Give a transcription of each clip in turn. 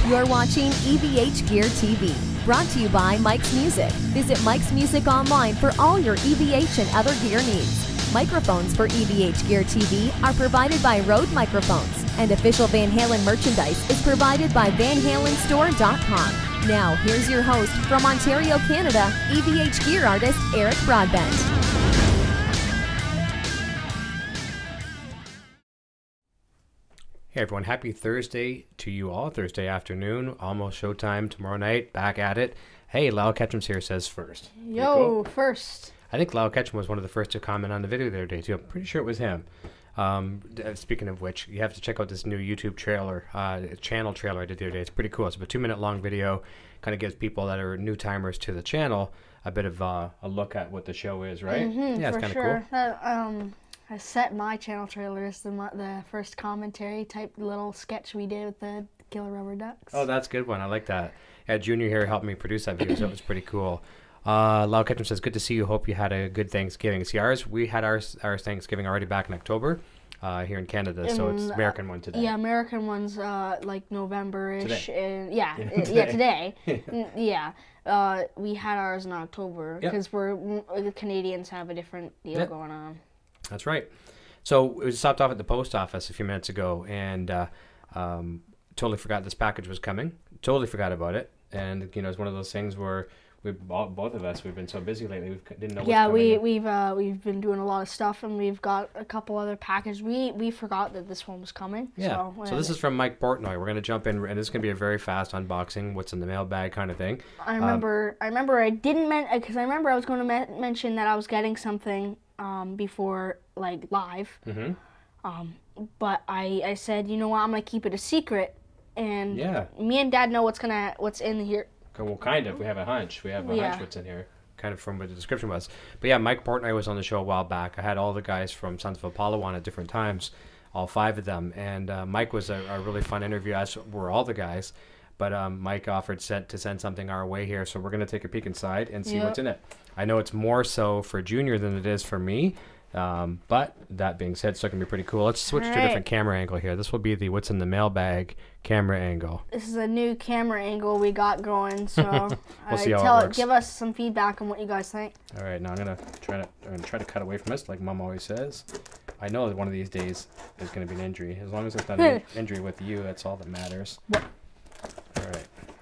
You're watching EVH Gear TV, brought to you by Mike's Music. Visit Mike's Music online for all your EVH and other gear needs. Microphones for EVH Gear TV are provided by Rode Microphones, and official Van Halen merchandise is provided by VanHalenStore.com. Now, here's your host from Ontario, Canada, EVH Gear artist Eric Broadbent. Hey everyone, happy Thursday to you all. Thursday afternoon, almost showtime tomorrow night, back at it. Hey, Lyle Ketchum's here, says first. Yo, first. I think Lyle Ketchum was one of the first to comment on the video the other day too. I'm pretty sure it was him. Speaking of which, you have to check out this new YouTube trailer, channel trailer I did the other day. It's pretty cool. It's a 2-minute long video. Kind of gives people that are new timers to the channel a bit of a look at what the show is, right? Yeah, it's kind of cool. I set my channel trailer as the first commentary type little sketch we did with the killer rubber ducks. Oh, that's a good one. I like that. Yeah, Junior here helped me produce that video, so it was pretty cool. Lyle Ketchum says, good to see you. Hope you had a good Thanksgiving. See, we had our Thanksgiving already back in October here in Canada, so it's American one today. Yeah, American one's like November-ish. Today. Today. Yeah. We had ours in October because the Canadians have a different deal going on. That's right. So we stopped off at the post office a few minutes ago and totally forgot this package was coming. Totally forgot about it. And, you know, it's one of those things where both of us, we've been so busy lately, we didn't know what's coming. Yeah, we've been doing a lot of stuff, and we've got a couple other packages. We forgot that this one was coming. Yeah. So this is from Mike Portnoy. We're going to jump in, and this is going to be a very fast unboxing, what's in the mailbag kind of thing. I remember I didn't because I remember I was going to mention that I was getting something before like live. But I said, you know what, I'm gonna keep it a secret, and me and Dad know what's in here. Well, kind of. We have a hunch. We have a hunch what's in here, kind of from what the description was. But yeah, Mike Portnoy was on the show a while back. I had all the guys from Sons of Apollo on at different times, all 5 of them, and Mike was a really fun interview, as were all the guys. But Mike offered to send something our way here, so we're going to take a peek inside and see what's in it. I know it's more so for Junior than it is for me, but that being said, it's still going to be pretty cool. Let's switch to a different camera angle here. This will be the what's in the mailbag camera angle. This is a new camera angle we got going, so we'll see how it works. Give us some feedback on what you guys think. All right, now I'm going to try to cut away from this, like Mom always says. I know that one of these days there's going to be an injury. As long as it's not an injury with you, that's all that matters. All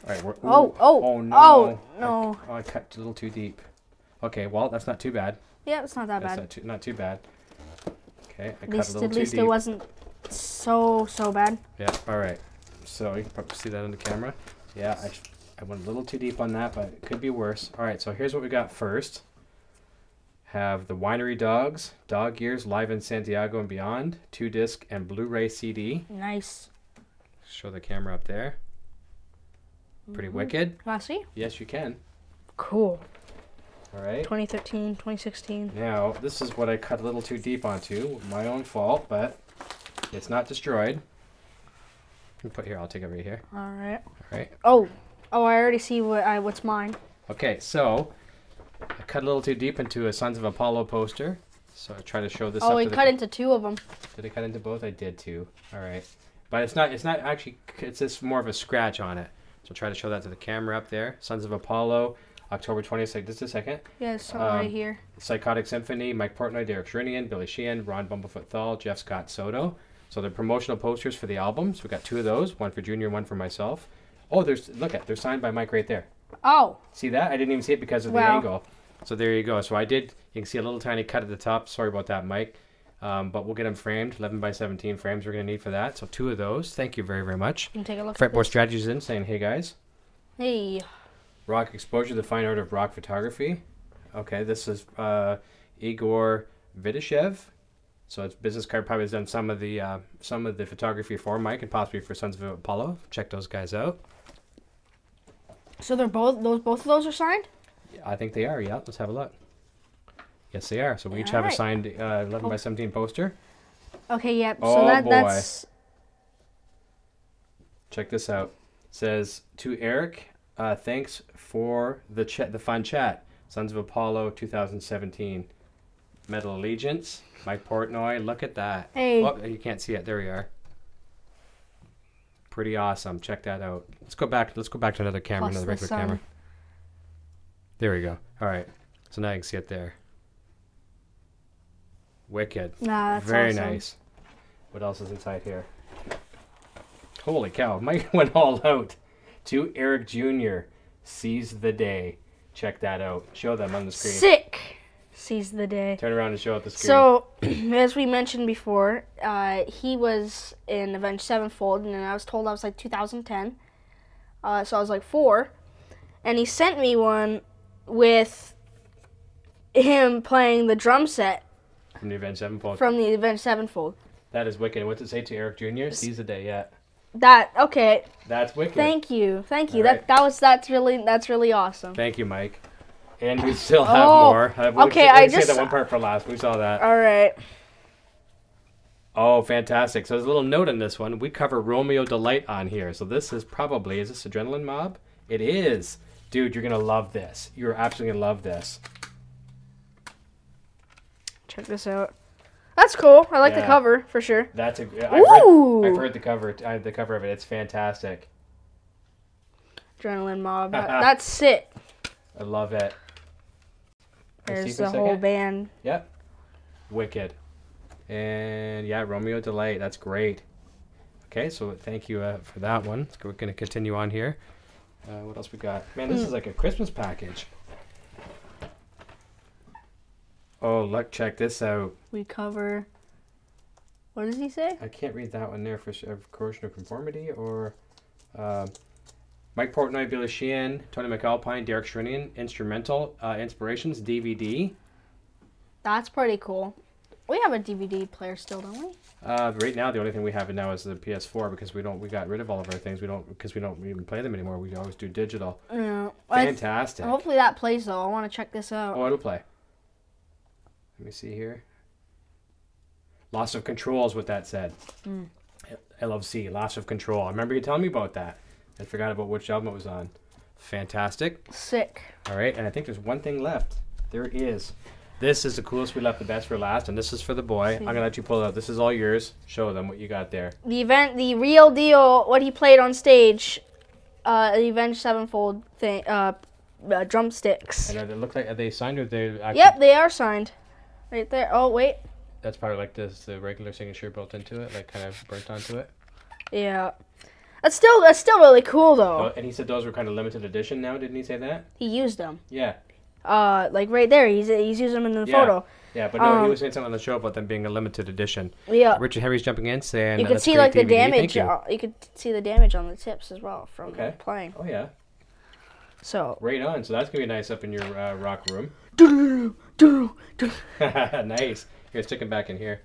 right. Oh no! I cut a little too deep. Okay, well that's not too bad. Yeah, it's not that bad. Not too bad. Okay, I cut a little too deep. At least it wasn't so bad. Yeah. All right. So you can probably see that on the camera. Yeah, I went a little too deep on that, but it could be worse. All right. So here's what we got first. Have the Winery Dogs, Dog Years Live in Santiago and Beyond, 2-disc and Blu-ray CD. Nice. Show the camera up there. Pretty wicked. Can I see? Yes, you can. Cool. All right. 2013, 2016. Now, this is what I cut a little too deep onto. My own fault, but it's not destroyed. I'll take it right here. All right. All right. Oh, I already see what's mine. Okay, so I cut a little too deep into a Sons of Apollo poster. So I try to show this up. Oh, we cut into 2 of them. Did I cut into both? I did too. All right. But it's not actually, it's just more of a scratch on it. So try to show that to the camera up there. Sons of Apollo, October 20th. Just a second. Yeah, it's right here. Psychotic Symphony, Mike Portnoy, Derek Shrinian, Billy Sheehan, Ron Bumblefoot Thal, Jeff Scott Soto. So they're promotional posters for the albums. We got 2 of those, one for Junior, one for myself. Oh, they're signed by Mike right there. Oh. See that? I didn't even see it because of the angle. So there you go. So you can see a little tiny cut at the top. Sorry about that, Mike. But we'll get them framed. 11 by 17 frames we're going to need for that. So 2 of those. Thank you very, very much. You can take a look Fretboard Strategies in saying, hey, guys. Hey. Rock Exposure, the fine art of rock photography. Okay, this is Igor Vidishev. So it's business card. Probably has done some of the photography for Mike and possibly for Sons of Apollo. Check those guys out. So both of those are signed? Yeah, I think they are. Yeah, let's have a look. Yes, they are. So we each have a signed 11 by 17 poster. Okay, yep. Oh, so boy. That's... Check this out. It says, to Eric, thanks for the fun chat. Sons of Apollo 2017. Metal Allegiance. Mike Portnoy. Look at that. Hey. Oh, you can't see it. There we are. Pretty awesome. Check that out. Let's go back to another camera, Plus another regular camera. There we go. All right. So now you can see it there. Wicked. Nah, that's very awesome. Nice. What else is inside here? Holy cow. Mike went all out. To Eric Jr. Seize the day. Check that out. Show them on the screen. Sick. Seize the day. Turn around and show it the screen. So, as we mentioned before, he was in Avenged Sevenfold, and I was told I was like 2010. So I was like 4. And he sent me one with him playing the drum set. From the Avenged Sevenfold. From the Avenged Sevenfold. That is wicked. What's it say to Eric Jr.? Seize the day, yeah. Okay. That's wicked. Thank you. Right. That's really awesome. Thank you, Mike. And we still have more. Okay, I just saved that one part for last. We saw that. All right. Oh, fantastic. So there's a little note on this one. We cover Romeo Delight on here. So this is probably, is this Adrenaline Mob? It is. Dude, you're going to love this. You're absolutely going to love this. Check this out. That's cool. I like the cover for sure. That's I've heard the cover of it. It's fantastic. Adrenaline Mob. That's sick. I love it. There's the whole band. Yep. Wicked. And yeah, Romeo Delight. That's great. Okay, so thank you for that one. We're going to continue on here. What else we got? Man, this is like a Christmas package. Oh, look, check this out. We cover... What does he say? I can't read that one there for corrosion of conformity or... Mike Portnoy, Billy Sheehan, Tony McAlpine, Derek Shrinian, Instrumental Inspirations, DVD. That's pretty cool. We have a DVD player still, don't we? Right now, the only thing we have now is the PS4 because we got rid of all of our things. We don't even play them anymore. We always do digital. Yeah. Fantastic. Hopefully that plays though. I want to check this out. Oh, it'll play. Let me see here. Loss of Control is what that said. LOC, Loss of Control. I remember you telling me about that. I forgot about which album it was on. Fantastic. Sick. All right, and I think there's one thing left. There is. This is the coolest. We left the best for last, and this is for the boy. I'm going to let you pull it out. This is all yours. Show them what you got there. The real deal, what he played on stage, the Avenged Sevenfold thing, drumsticks. And it looks like, are they signed or they actually... Yep, they are signed. Right there. Oh, wait. That's probably like this, the regular signature built into it, like kind of burnt onto it. Yeah. That's still really cool, though. Oh, and he said those were kind of limited edition now, didn't he say that? He used them. Yeah. Like right there, he's used them in the photo. Yeah, but no, he was saying something on the show about them being a limited edition. Yeah. Richard Henry's jumping in saying you could see like the damage. You could see the damage on the tips as well from playing. Oh yeah. So. Right on. So that's gonna be nice up in your rock room. Nice. Here, stick him back in here.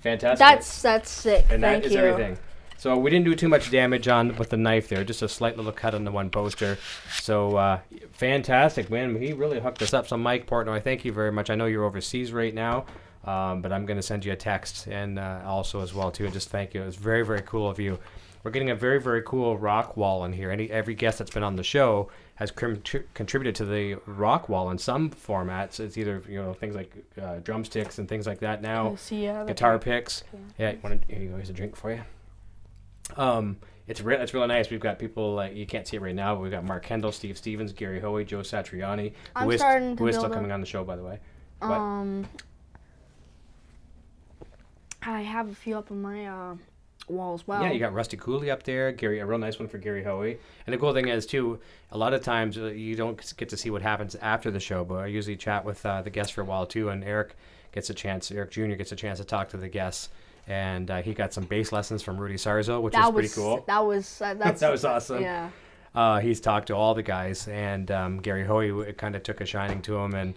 Fantastic. That's sick. And Thank that is you. everything. So we didn't do too much damage with the knife there, just a slight little cut on the one poster. So fantastic, man. He really hooked us up. So Mike Portnoy, thank you very much. I know you're overseas right now, but I'm going to send you a text and also as well too. And just thank you. It was very, very cool of you. We're getting a very, very cool rock wall in here. Every guest that's been on the show has contributed to the rock wall in some formats. It's either things like drumsticks and things like that now. Guitar picks. Yeah, here you go. Here's a drink for you. It's really nice. We've got people you can't see it right now, but we've got Mark Kendall, Steve Stevens, Gary Hoey, Joe Satriani, who is still coming on the show, by the way. What? I have a few up on my wall as well. Yeah, you got Rusty Cooley up there, a real nice one for Gary Hoey. And the cool thing is too, a lot of times you don't get to see what happens after the show, but I usually chat with the guests for a while too, and Eric Jr. gets a chance to talk to the guests. And he got some bass lessons from Rudy Sarzo, which was pretty cool. That was awesome. Yeah. He's talked to all the guys, and Gary Hoey kind of took a shining to him and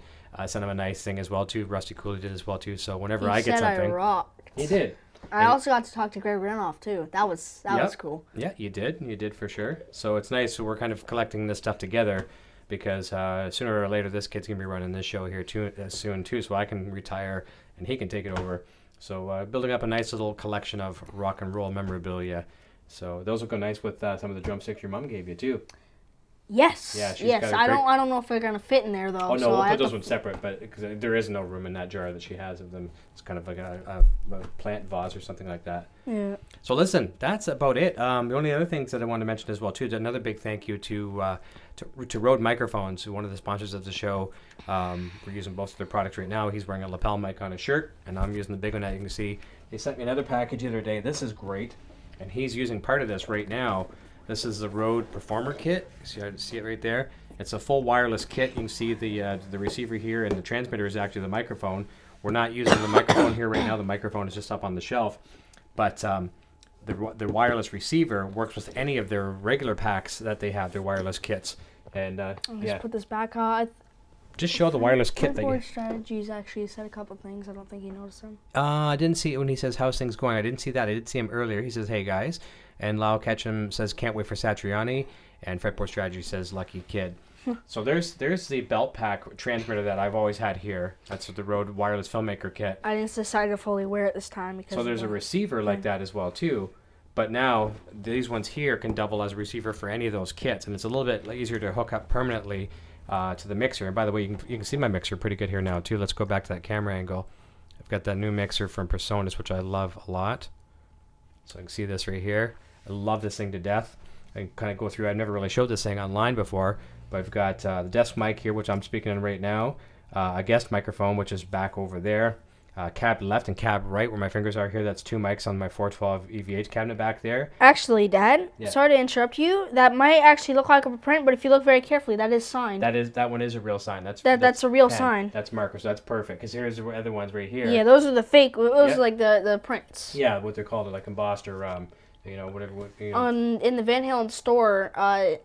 sent him a nice thing as well too. Rusty Cooley did as well too. So whenever I get something, I rocked. He did. I also got to talk to Greg Renoff too. That was cool. Yeah, you did for sure. So it's nice. So we're kind of collecting this stuff together because sooner or later this kid's gonna be running this show here soon too. So I can retire and he can take it over. So building up a nice little collection of rock and roll memorabilia. So those will go nice with some of the drumsticks your mom gave you too. Yes. Yeah, yes. I don't know if they're gonna fit in there though. Oh no, so we'll put those ones separate, but because there is no room in that jar that she has of them. It's kind of like a plant vase or something like that. Yeah. So listen, that's about it. The only other things that I want to mention as well too, another big thank you to Rode Microphones, one of the sponsors of the show. We're using both of their products right now. He's wearing a lapel mic on his shirt, and I'm using the big one that you can see. They sent me another package the other day. This is great, and he's using part of this right now. This is the Rode Performer Kit. See it right there? It's a full wireless kit. You can see the receiver here, and the transmitter is actually the microphone. We're not using the microphone here right now. The microphone is just up on the shelf. But the wireless receiver works with any of their regular packs that they have, their wireless kits. And just put this back. Just show the wireless kit. Fredboard Strategies actually said a couple things. I don't think he noticed them. I didn't see it when he says, how's things going? I didn't see that. I did see him earlier. He says, hey, guys. And Lau Ketchum says, can't wait for Satriani. And Fretboard Strategy says, lucky kid. So there's the belt pack transmitter that I've always had here. That's the Rode Wireless Filmmaker Kit. I didn't decide to fully wear it this time. Because so there's a receiver like that as well, too. But now these ones here can double as a receiver for any of those kits. And it's a little bit easier to hook up permanently to the mixer. And by the way, you can see my mixer pretty good here now, too. Let's go back to that camera angle. I've got that new mixer from Personas, which I love a lot. So I can see this right here. I love this thing to death. I can kind of go through. I've never really showed this thing online before, but I've got the desk mic here, which I'm speaking on right now. A guest microphone, which is back over there. Cab left and cab right, where my fingers are here. That's 2 mics on my 412 EVH cabinet back there. Actually, Dad, sorry to interrupt you. That might actually look like a print, but if you look very carefully, that is signed. That one is a real sign. That's a real sign. That's marker, so that's perfect. Because here's the other ones right here. Yeah, those are the fake. Those are like the prints. Yeah, what they're called, like embossed or whatever. In the Van Halen store,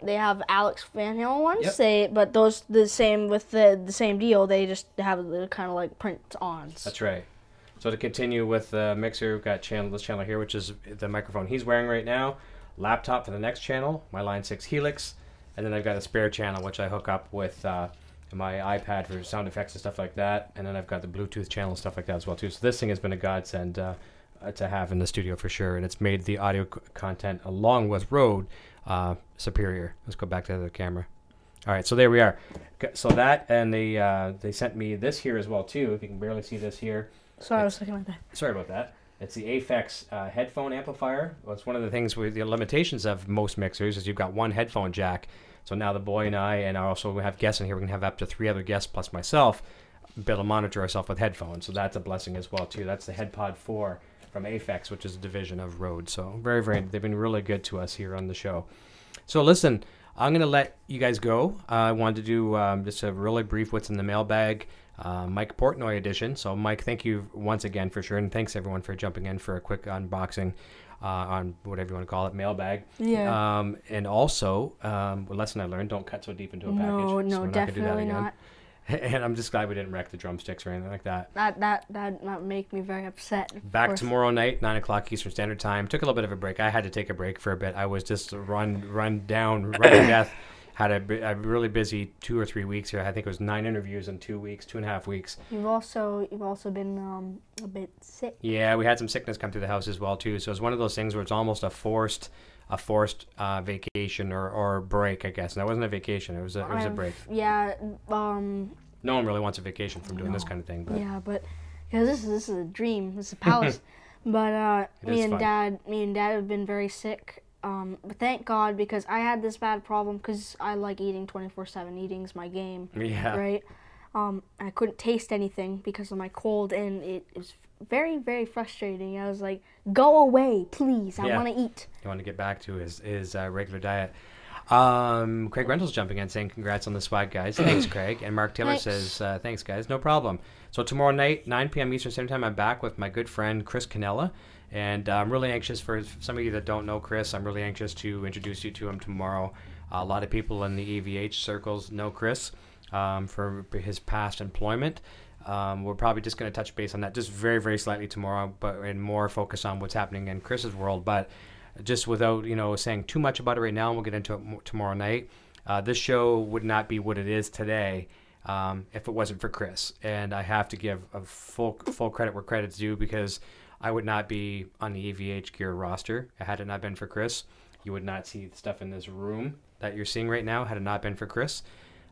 they have Alex Van Halen ones. Yep. But those the same with the same deal. They just have the kind of like print-ons. That's right. So to continue with the mixer, we've got this channel here, which is the microphone he's wearing right now. Laptop for the next channel, my Line 6 Helix, and then I've got a spare channel which I hook up with my iPad for sound effects and stuff like that. And then I've got the Bluetooth channel and stuff like that as well too. So this thing has been a godsend to have in the studio for sure, and it's made the audio content along with Rode superior. Let's go back to the camera. All right, so there we are. So that, and they sent me this here as well too. If you can barely see this here. Sorry, I was looking like that. Sorry about that. It's the Aphex headphone amplifier. Well, it's one of the things with the limitations of most mixers is you've got one headphone jack. So now the boy and I also have guests in here. We can have up to 3 other guests plus myself be able to monitor ourselves with headphones. So that's a blessing as well too. That's the HeadPod 4 from Aphex, which is a division of Rode. So they've been really good to us here on the show. So listen, I'm going to let you guys go. I wanted to do just a really brief what's in the mailbag. Mike Portnoy edition. So Mike, thank you once again for sure, and thanks everyone for jumping in for a quick unboxing on whatever you want to call it, mailbag. Yeah. And also, a lesson I learned: don't cut so deep into a package. No, definitely not. And I'm just glad we didn't wreck the drumsticks or anything like that. That make me very upset. Back tomorrow night, 9 o'clock Eastern Standard Time. Took a little bit of a break. I had to take a break for a bit. I was just run to death. Had a really busy 2 or 3 weeks here. I think it was 9 interviews in 2 weeks, 2.5 weeks. You've also been a bit sick. Yeah, we had some sickness come through the house as well too. So it's one of those things where it's almost a forced vacation or break, I guess. And that wasn't a vacation. It was a break. Yeah. No one really wants a vacation from doing this kind of thing. But. Yeah, but because this is a dream. This is a palace. But me and Dad have been very sick. But thank God, because I had this bad problem because I like eating 24/7. Eating's my game. Yeah. Right. I couldn't taste anything because of my cold, and it was very, very frustrating. I was like, "Go away, please! I want to eat." You want to get back to his regular diet. Craig Rental's jumping in saying, "Congrats on the swag, guys." Thanks, Craig. And Mark Taylor says, "Thanks, guys. No problem." So tomorrow night, 9 p.m. Eastern Standard Time, I'm back with my good friend Chris Canella. And I'm really anxious, for some of you that don't know Chris, I'm really anxious to introduce you to him tomorrow. A lot of people in the EVH circles know Chris for his past employment. We're probably just going to touch base on that just very, very slightly tomorrow, and more focus on what's happening in Chris's world. But just without saying too much about it right now, and we'll get into it tomorrow night. This show would not be what it is today if it wasn't for Chris. And I have to give a full credit where credit's due, because I would not be on the EVH Gear roster had it not been for Chris. You would not see the stuff in this room that you're seeing right now had it not been for Chris.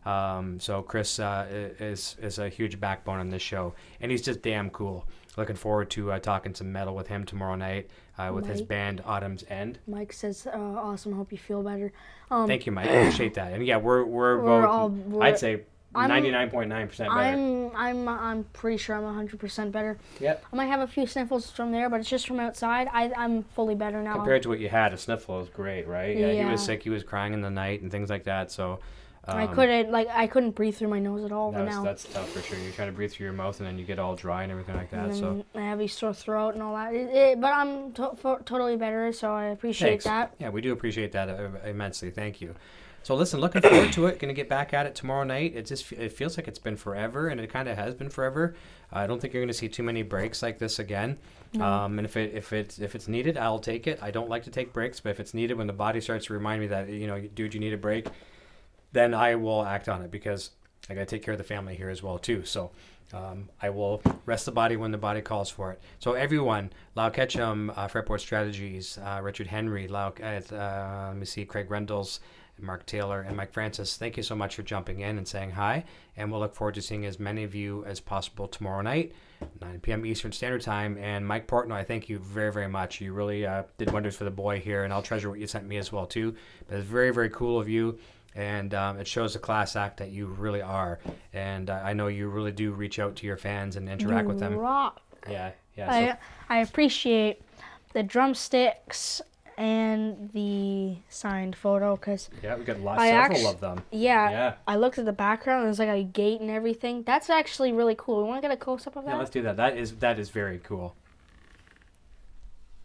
So Chris is a huge backbone on this show, and he's just damn cool. Looking forward to talking some metal with him tomorrow night with his band Autumn's End. Mike says, "Awesome. Hope you feel better." Thank you, Mike. I appreciate that. And yeah, we're I'd say 99.9% better. I'm pretty sure I'm 100% better. Yep. I might have a few sniffles from there, but it's just from outside. I'm fully better now. Compared to what you had, a sniffle is great, right? Yeah. He was sick. He was crying in the night and things like that. So. I couldn't breathe through my nose at all. That's tough for sure. You're trying to breathe through your mouth and then you get all dry and everything like that. And so a heavy sore throat and all that. But I'm totally better, so I appreciate that. Yeah, we do appreciate that immensely. Thank you. So listen, looking forward to it. Going to get back at it tomorrow night. It feels like it's been forever, and it kind of has been forever. I don't think you're going to see too many breaks like this again. No. And if it's needed, I'll take it. I don't like to take breaks, but if it's needed, when the body starts to remind me that dude, you need a break, then I will act on it, because I got to take care of the family here as well too. So I will rest the body when the body calls for it. So everyone, Lau Ketchum, Fretboard Strategies, Richard Henry, let me see, Craig Rendels, Mark Taylor, and Mike Francis, thank you so much for jumping in and saying hi, and we'll look forward to seeing as many of you as possible tomorrow night, 9 p.m. Eastern Standard Time. And Mike Portnoy, thank you very, very much. You really did wonders for the boy here, and I'll treasure what you sent me as well too. But it's very, very cool of you. And it shows the class act that you really are. And I know you really do reach out to your fans and interact with them. Rock. Yeah. I appreciate the drumsticks and the signed photo, because we got several of them. Yeah. I looked at the background. There's like a gate and everything. That's actually really cool. We want to get a close up of that? Yeah, let's do that. That is very cool.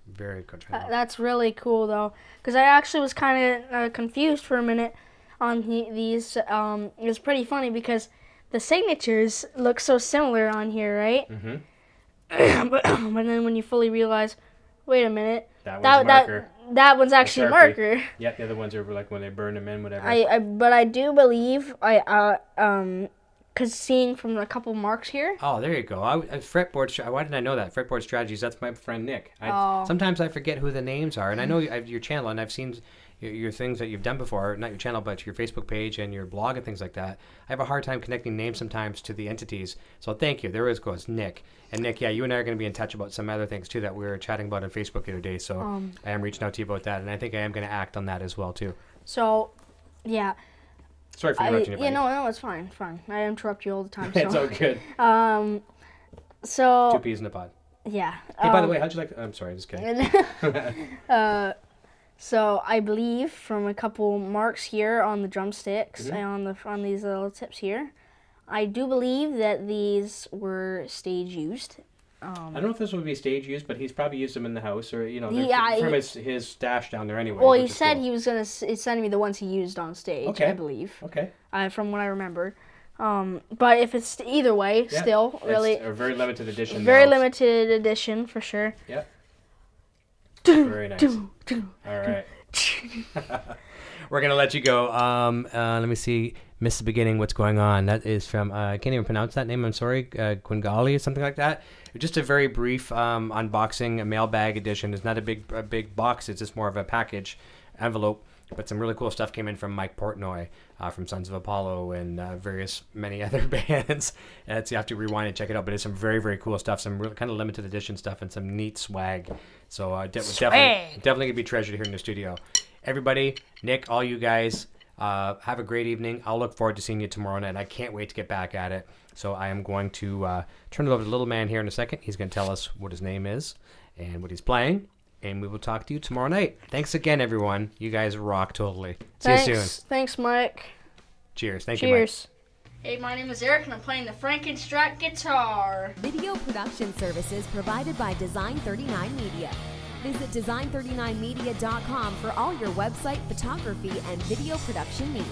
Very good. That's really cool though, because I actually was kind of confused for a minute on these. It was pretty funny because the signatures look so similar on here, right? Mm-hmm. but then when you fully realize, wait a minute, that one's actually a marker. Yeah, the other ones are like when they burn them in, whatever. But I do believe because seeing from a couple marks here. Oh, there you go. Fretboard. Why didn't I know that? Fretboard Strategies. That's my friend Nick. Sometimes I forget who the names are, and I know your channel, and I've seen your things that you've done before, not your channel, but your Facebook page and your blog and things like that. I have a hard time connecting names sometimes to the entities. So thank you. There it goes, Nick. And Nick, you and I are going to be in touch about some other things too that we were chatting about on Facebook the other day. So I am reaching out to you about that, and I think I am going to act on that as well too. So, yeah. Sorry for interrupting you. Yeah, no, it's fine. I interrupt you all the time. So. It's all good. So. 2 peas in a pod. Yeah. Hey, by the way, how'd you like? I'm sorry, just kidding. So I believe from a couple marks here on the drumsticks and on these little tips here, I do believe that these were stage used. I don't know if this would be stage used, but he's probably used them in the house, or from his stash down there anyway. Well, he said he was gonna send me the ones he used on stage. Okay. I believe. Okay. From what I remember. But if it's either way, still really a very limited edition. Very limited edition for sure. Yeah. Very nice. All right. We're going to let you go. Let me see. Miss the Beginning, What's Going On? That is from, I can't even pronounce that name. I'm sorry. Quingali or something like that. Just a very brief unboxing, a mailbag edition. It's not a big box. It's just more of a package envelope. But some really cool stuff came in from Mike Portnoy from Sons of Apollo and many other bands. So you have to rewind and check it out. But it's some very, very cool stuff. Some really kind of limited edition stuff and some neat swag. So definitely going to be treasured here in the studio. Everybody, Nick, all you guys, have a great evening. I'll look forward to seeing you tomorrow night. I can't wait to get back at it. So I am going to turn it over to the little man here in a second. He's going to tell us what his name is and what he's playing. And we will talk to you tomorrow night. Thanks again, everyone. You guys rock totally. See you soon. Thanks, Mike. Cheers. Thank you, Mike. Hey, my name is Eric, and I'm playing the Frankenstrat guitar. Video production services provided by Design 39 Media. Visit design39media.com for all your website, photography, and video production needs.